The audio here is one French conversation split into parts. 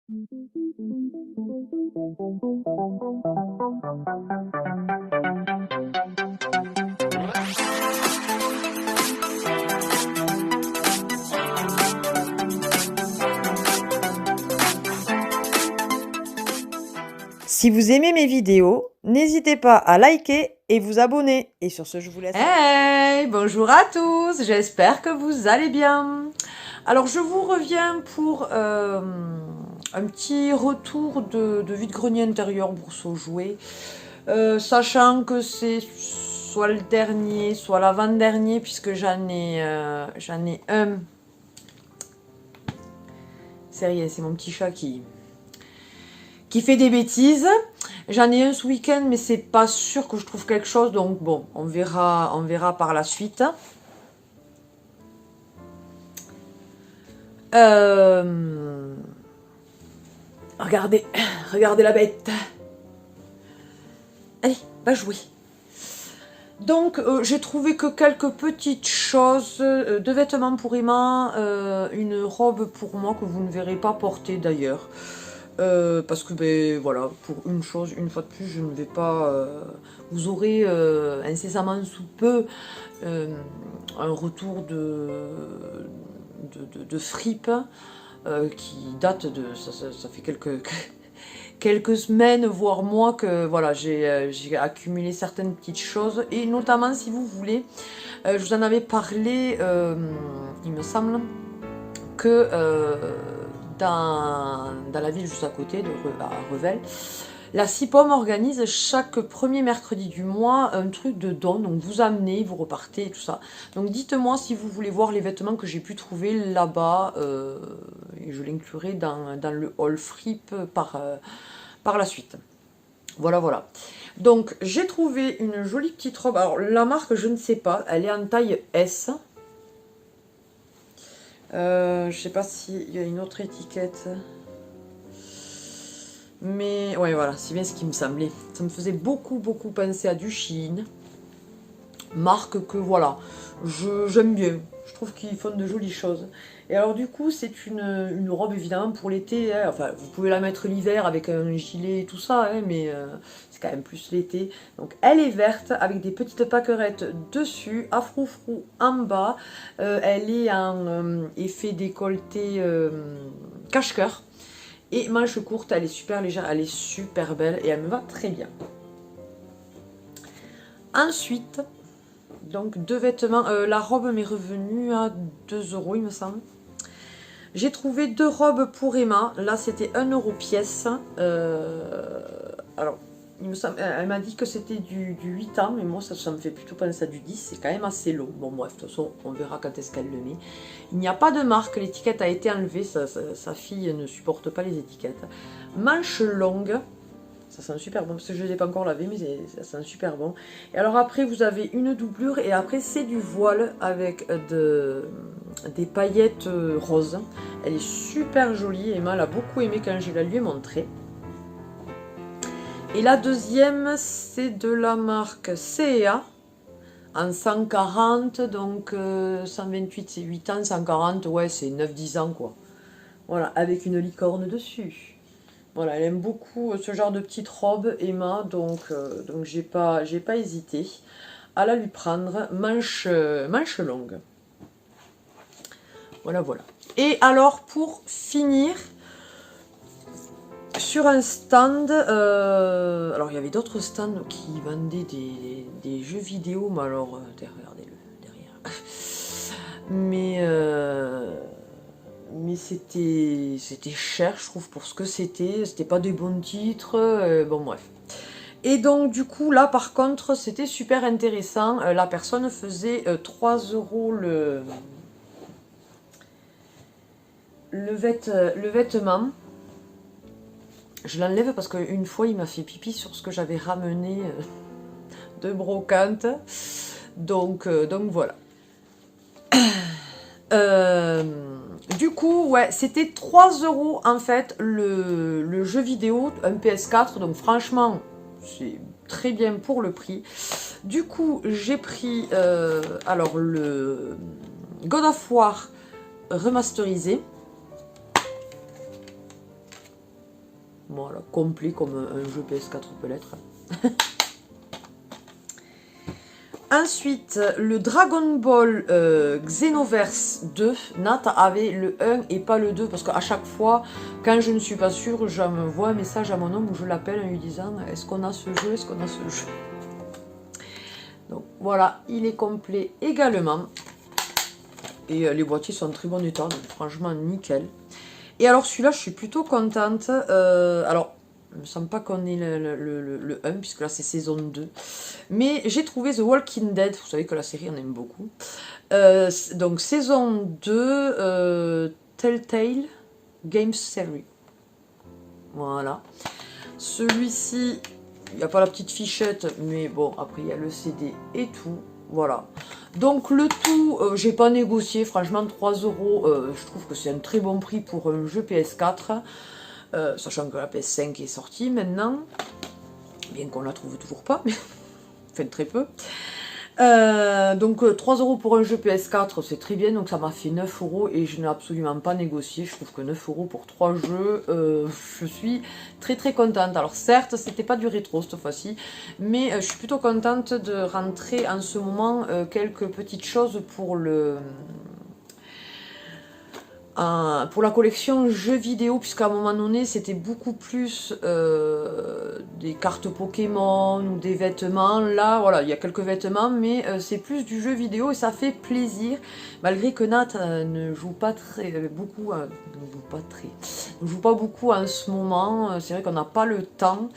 Si vous aimez mes vidéos, n'hésitez pas à liker et vous abonner. Et sur ce, je vous laisse. Hey, bonjour à tous, j'espère que vous allez bien. Alors je vous reviens pour un petit retour de vide-grenier intérieur Brousseau jouet. Sachant que c'est soit le dernier, soit l'avant-dernier, puisque j'en ai un. C'est rien, c'est mon petit chat qui fait des bêtises. J'en ai un ce week-end, mais c'est pas sûr que je trouve quelque chose, donc bon, on verra par la suite. Regardez la bête. Allez, va jouer. Donc, j'ai trouvé que quelques petites choses, de vêtements pour Emma, une robe pour moi que vous ne verrez pas porter d'ailleurs. Parce que, ben voilà, pour une chose, une fois de plus, je ne vais pas... vous aurez incessamment sous peu un retour de fripe qui date de... Ça fait quelques semaines, voire mois que voilà, j'ai accumulé certaines petites choses. Et notamment, si vous voulez, je vous en avais parlé, il me semble, que dans la ville juste à côté, à Revel, la CIPOM organise chaque premier mercredi du mois un truc de don. Donc vous amenez, vous repartez et tout ça. Donc dites-moi si vous voulez voir les vêtements que j'ai pu trouver là-bas. Et je l'inclurai dans le haul fripe par la suite. Voilà, voilà. Donc j'ai trouvé une jolie petite robe. Alors la marque, je ne sais pas. Elle est en taille S. Je sais pas s'il y a une autre étiquette. Mais ouais, voilà, c'est bien ce qui me semblait. Ça me faisait beaucoup penser à du Shein. Marque que voilà, j'aime bien. Je trouve qu'ils font de jolies choses. Et alors du coup, c'est une robe évidemment pour l'été. Hein. Enfin, vous pouvez la mettre l'hiver avec un gilet et tout ça, hein, mais c'est quand même plus l'été. Donc elle est verte avec des petites paquerettes dessus, à froufrou en bas. Elle est en effet décolleté cache-cœur. Et manche courte, elle est super légère, elle est super belle et elle me va très bien. Ensuite, donc deux vêtements. La robe m'est revenue à 2 € il me semble. J'ai trouvé deux robes pour Emma. Là, c'était 1 € pièce. Alors, il me semble, elle m'a dit que c'était du 8 ans, mais moi, ça me fait plutôt penser à du 10. C'est quand même assez long. Bon, bref, de toute façon, on verra quand est-ce qu'elle le met. Il n'y a pas de marque. L'étiquette a été enlevée. Sa fille ne supporte pas les étiquettes. Manche longue. Ça sent super bon, parce que je ne l'ai pas encore lavé, mais ça sent super bon. Et alors après, vous avez une doublure, et après, c'est du voile avec des paillettes roses. Elle est super jolie, Emma l'a beaucoup aimé quand je la lui ai montré. Et la deuxième, c'est de la marque CEA, en 140, donc 128 c'est 8 ans, 140, ouais, c'est 9-10 ans, quoi. Voilà, avec une licorne dessus. Voilà, elle aime beaucoup ce genre de petite robe, Emma, donc j'ai pas hésité à la lui prendre, manche longue. Voilà, voilà. Et alors, pour finir, sur un stand, alors il y avait d'autres stands qui vendaient des jeux vidéo, mais alors, regardez-le derrière. Mais c'était cher, je trouve, pour ce que c'était pas des bons titres, bon bref. Et donc du coup là par contre c'était super intéressant, la personne faisait 3 € le vêtement. Je l'enlève parce qu'une fois il m'a fait pipi sur ce que j'avais ramené de brocante, donc voilà. Du coup, ouais, c'était 3 € en fait le jeu vidéo, un PS4, donc franchement, c'est très bien pour le prix. Du coup, j'ai pris alors le God of War remasterisé. Voilà, complet comme un jeu PS4 peut l'être. Ensuite, le Dragon Ball Xenoverse 2, Nat avait le 1 et pas le 2, parce qu'à chaque fois, quand je ne suis pas sûre, j'envoie un message à mon homme où je l'appelle en lui disant « Est-ce qu'on a ce jeu? Est-ce qu'on a ce jeu ?» Donc voilà, il est complet également. Et les boîtiers sont en très bon état, donc franchement nickel. Et alors celui-là, je suis plutôt contente. Alors, il ne me semble pas qu'on ait le 1, puisque là c'est saison 2. Mais j'ai trouvé The Walking Dead, vous savez que la série on aime beaucoup. Donc saison 2, Telltale Games Series. Voilà. Celui-ci, il n'y a pas la petite fichette, mais bon, après il y a le CD et tout. Voilà. Donc le tout, j'ai pas négocié, franchement 3 euros, je trouve que c'est un très bon prix pour un jeu PS4. Sachant que la PS5 est sortie maintenant, bien qu'on la trouve toujours pas, mais enfin très peu. Donc 3 euros pour un jeu PS4, c'est très bien, donc ça m'a fait 9 euros et je n'ai absolument pas négocié. Je trouve que 9 euros pour 3 jeux, je suis très contente. Alors certes, c'était pas du rétro cette fois-ci, mais je suis plutôt contente de rentrer en ce moment quelques petites choses pour la collection jeux vidéo, puisqu'à un moment donné c'était beaucoup plus des cartes Pokémon ou des vêtements. Là voilà, il y a quelques vêtements, mais c'est plus du jeu vidéo et ça fait plaisir, malgré que Nat ne joue pas beaucoup en ce moment. C'est vrai qu'on n'a pas le temps,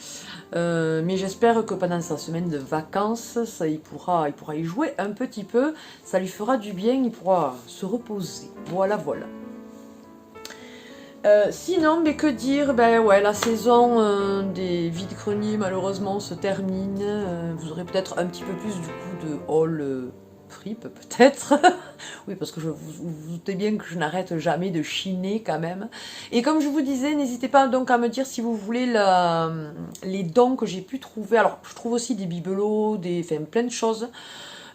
mais j'espère que pendant sa semaine de vacances il pourra y jouer un petit peu, ça lui fera du bien, il pourra se reposer. Voilà. Sinon, mais que dire, ben ouais, la saison des vides-greniers malheureusement se termine. Vous aurez peut-être un petit peu plus du coup de haul fripe, peut-être. Oui, parce que vous doutez bien que je n'arrête jamais de chiner quand même. Et comme je vous disais, n'hésitez pas donc à me dire si vous voulez les dons que j'ai pu trouver. Alors, je trouve aussi des bibelots, enfin plein de choses.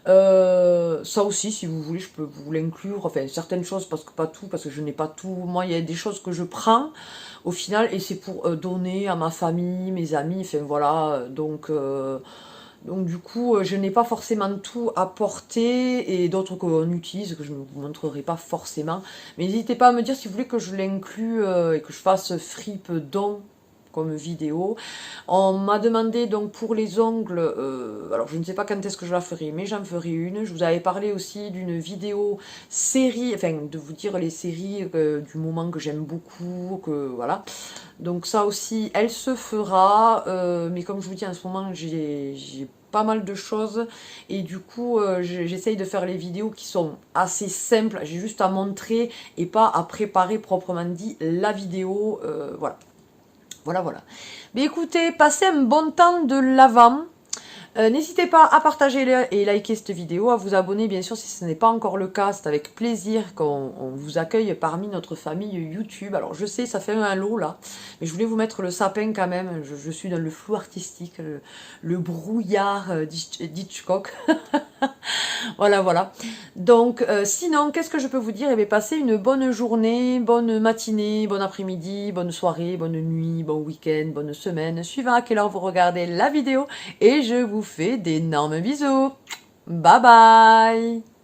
Ça aussi, si vous voulez, je peux vous l'inclure, enfin certaines choses, parce que pas tout, parce que je n'ai pas tout. Moi, il y a des choses que je prends au final et c'est pour donner à ma famille, mes amis, enfin voilà. Donc du coup, je n'ai pas forcément tout à porter et d'autres qu'on utilise, que je ne vous montrerai pas forcément. Mais n'hésitez pas à me dire si vous voulez que je l'inclue et que je fasse fripe don comme vidéo. On m'a demandé donc pour les ongles, alors je ne sais pas quand est-ce que je la ferai, mais j'en ferai une. Je vous avais parlé aussi d'une vidéo série, enfin de vous dire les séries du moment que j'aime beaucoup, que voilà. Donc ça aussi, elle se fera, mais comme je vous dis en ce moment, j'ai pas mal de choses et du coup j'essaye de faire les vidéos qui sont assez simples, j'ai juste à montrer et pas à préparer proprement dit la vidéo, voilà. Mais écoutez, passez un bon temps de l'Avent. N'hésitez pas à partager et liker cette vidéo, à vous abonner bien sûr si ce n'est pas encore le cas, c'est avec plaisir qu'on vous accueille parmi notre famille YouTube. Alors je sais, ça fait un lot là, mais je voulais vous mettre le sapin quand même, je suis dans le flou artistique, le brouillard d'Hitchcock. Voilà. Donc sinon, qu'est-ce que je peux vous dire? Eh bien, passez une bonne journée, bonne matinée, bon après-midi, bonne soirée, bonne nuit, bon week-end, bonne semaine, suivant à quelle heure vous regardez la vidéo. Et je vous fais d'énormes bisous. Bye bye!